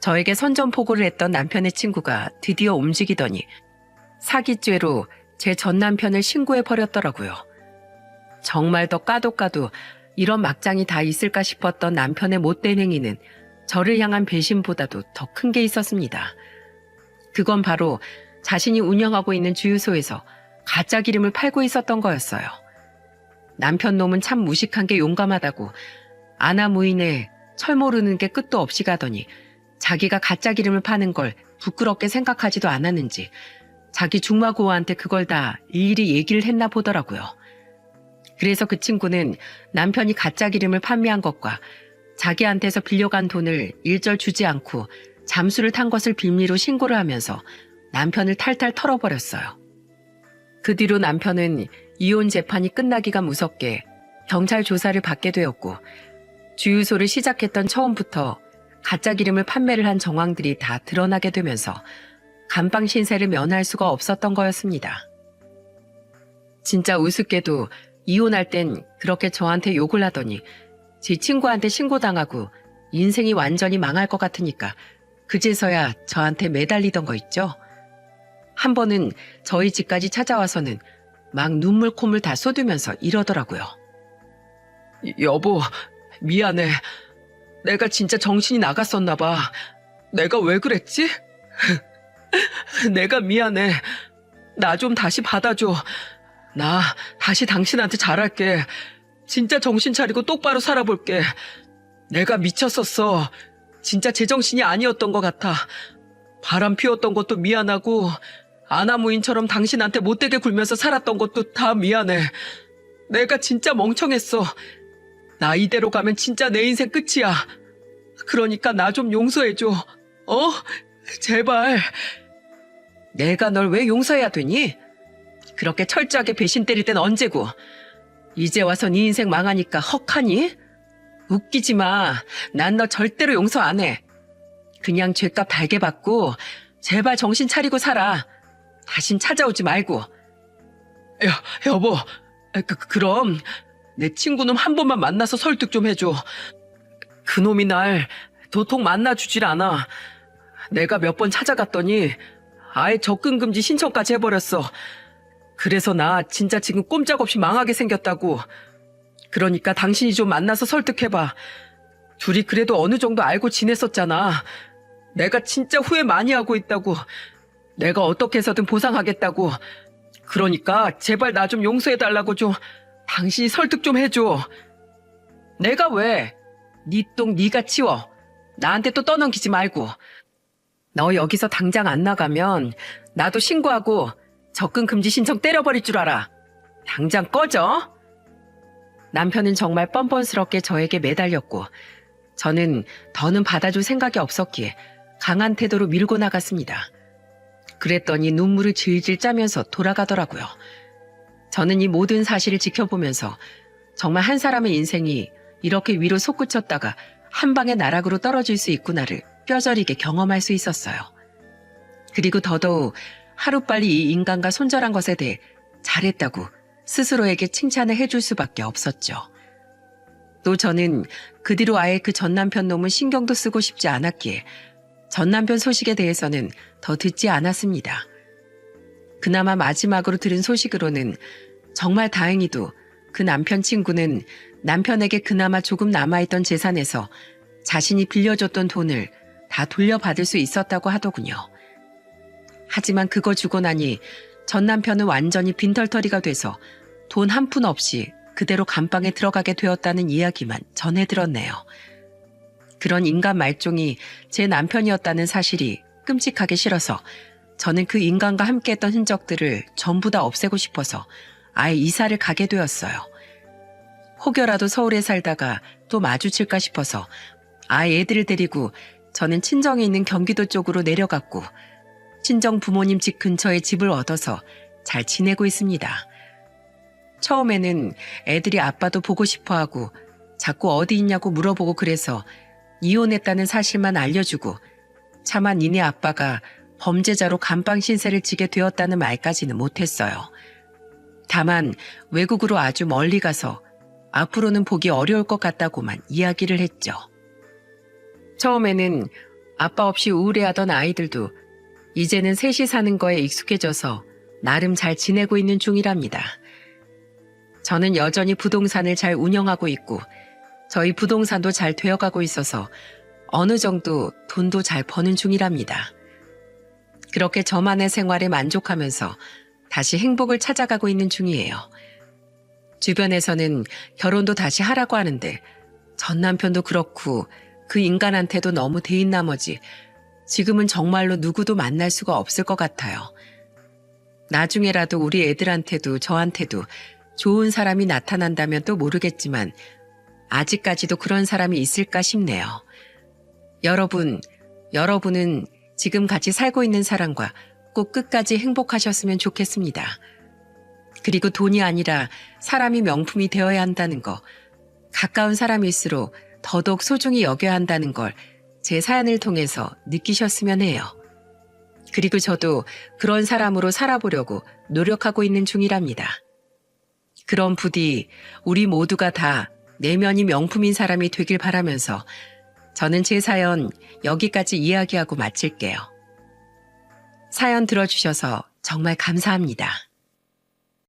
저에게 선전포고를 했던 남편의 친구가 드디어 움직이더니 사기죄로 제 전 남편을 신고해버렸더라고요. 정말 더 까도 이런 막장이 다 있을까 싶었던 남편의 못된 행위는 저를 향한 배신보다도 더 큰 게 있었습니다. 그건 바로 자신이 운영하고 있는 주유소에서 가짜 기름을 팔고 있었던 거였어요. 남편 놈은 참 무식한 게 용감하다고 아나무인에 철 모르는 게 끝도 없이 가더니 자기가 가짜 기름을 파는 걸 부끄럽게 생각하지도 않았는지 자기 중마고아한테 그걸 다 일일이 얘기를 했나 보더라고요. 그래서 그 친구는 남편이 가짜 기름을 판매한 것과 자기한테서 빌려간 돈을 일절 주지 않고 잠수를 탄 것을 빌미로 신고를 하면서 남편을 탈탈 털어버렸어요. 그 뒤로 남편은 이혼 재판이 끝나기가 무섭게 경찰 조사를 받게 되었고 주유소를 시작했던 처음부터 가짜 기름을 판매를 한 정황들이 다 드러나게 되면서 감방 신세를 면할 수가 없었던 거였습니다. 진짜 우습게도 이혼할 땐 그렇게 저한테 욕을 하더니 제 친구한테 신고당하고 인생이 완전히 망할 것 같으니까 그제서야 저한테 매달리던 거 있죠. 한 번은 저희 집까지 찾아와서는 막 눈물 콧물 다 쏟으면서 이러더라고요. 여보, 미안해. 내가 진짜 정신이 나갔었나 봐. 내가 왜 그랬지? 내가 미안해. 나 좀 다시 받아줘. 나 다시 당신한테 잘할게. 진짜 정신 차리고 똑바로 살아볼게. 내가 미쳤었어. 진짜 제정신이 아니었던 것 같아. 바람 피웠던 것도 미안하고 아나무인처럼 당신한테 못되게 굴면서 살았던 것도 다 미안해. 내가 진짜 멍청했어. 나 이대로 가면 진짜 내 인생 끝이야. 그러니까 나 좀 용서해줘. 제발. 내가 널 왜 용서해야 되니? 그렇게 철저하게 배신 때릴 땐 언제고. 이제 와서 네 인생 망하니까 헉하니? 웃기지 마. 난 너 절대로 용서 안 해. 그냥 죄값 달게 받고 제발 정신 차리고 살아. 다신 찾아오지 말고. 여보. 그럼 내 친구놈 한 번만 만나서 설득 좀 해줘. 그놈이 날 도통 만나주질 않아. 내가 몇 번 찾아갔더니 아예 접근금지 신청까지 해버렸어. 그래서 나 진짜 지금 꼼짝없이 망하게 생겼다고. 그러니까 당신이 좀 만나서 설득해봐. 둘이 그래도 어느 정도 알고 지냈었잖아. 내가 진짜 후회 많이 하고 있다고. 내가 어떻게 해서든 보상하겠다고. 그러니까 제발 나 좀 용서해달라고 좀 당신이 설득 좀 해줘. 내가 왜? 네 똥 네가 치워. 나한테 또 떠넘기지 말고. 너 여기서 당장 안 나가면 나도 신고하고 접근 금지 신청 때려버릴 줄 알아. 당장 꺼져. 남편은 정말 뻔뻔스럽게 저에게 매달렸고 저는 더는 받아줄 생각이 없었기에 강한 태도로 밀고 나갔습니다. 그랬더니 눈물을 질질 짜면서 돌아가더라고요. 저는 이 모든 사실을 지켜보면서 정말 한 사람의 인생이 이렇게 위로 솟구쳤다가 한 방에 나락으로 떨어질 수 있구나를 뼈저리게 경험할 수 있었어요. 그리고 더더욱 하루빨리 이 인간과 손절한 것에 대해 잘했다고 스스로에게 칭찬을 해줄 수밖에 없었죠. 또 저는 그 뒤로 아예 그 전남편 놈은 신경도 쓰고 싶지 않았기에 전남편 소식에 대해서는 더 듣지 않았습니다. 그나마 마지막으로 들은 소식으로는 정말 다행히도 그 남편 친구는 남편에게 그나마 조금 남아있던 재산에서 자신이 빌려줬던 돈을 다 돌려받을 수 있었다고 하더군요. 하지만 그거 주고 나니 전 남편은 완전히 빈털터리가 돼서 돈 한 푼 없이 그대로 감방에 들어가게 되었다는 이야기만 전해 들었네요. 그런 인간 말종이 제 남편이었다는 사실이 끔찍하게 싫어서 저는 그 인간과 함께했던 흔적들을 전부 다 없애고 싶어서 아예 이사를 가게 되었어요. 혹여라도 서울에 살다가 또 마주칠까 싶어서 아예 애들을 데리고 저는 친정에 있는 경기도 쪽으로 내려갔고 친정 부모님 집 근처에 집을 얻어서 잘 지내고 있습니다. 처음에는 애들이 아빠도 보고 싶어하고 자꾸 어디 있냐고 물어보고 그래서 이혼했다는 사실만 알려주고 차마 니네 아빠가 범죄자로 감방 신세를 지게 되었다는 말까지는 못했어요. 다만 외국으로 아주 멀리 가서 앞으로는 보기 어려울 것 같다고만 이야기를 했죠. 처음에는 아빠 없이 우울해하던 아이들도 이제는 셋이 사는 거에 익숙해져서 나름 잘 지내고 있는 중이랍니다. 저는 여전히 부동산을 잘 운영하고 있고 저희 부동산도 잘 되어가고 있어서 어느 정도 돈도 잘 버는 중이랍니다. 그렇게 저만의 생활에 만족하면서 다시 행복을 찾아가고 있는 중이에요. 주변에서는 결혼도 다시 하라고 하는데 전 남편도 그렇고 그 인간한테도 너무 대인 나머지 지금은 정말로 누구도 만날 수가 없을 것 같아요. 나중에라도 우리 애들한테도 저한테도 좋은 사람이 나타난다면 또 모르겠지만 아직까지도 그런 사람이 있을까 싶네요. 여러분은 지금 같이 살고 있는 사람과 꼭 끝까지 행복하셨으면 좋겠습니다. 그리고 돈이 아니라 사람이 명품이 되어야 한다는 거, 가까운 사람일수록 더더욱 소중히 여겨야 한다는 걸 제 사연을 통해서 느끼셨으면 해요. 그리고 저도 그런 사람으로 살아보려고 노력하고 있는 중이랍니다. 그럼 부디 우리 모두가 다 내면이 명품인 사람이 되길 바라면서 저는 제 사연 여기까지 이야기하고 마칠게요. 사연 들어주셔서 정말 감사합니다.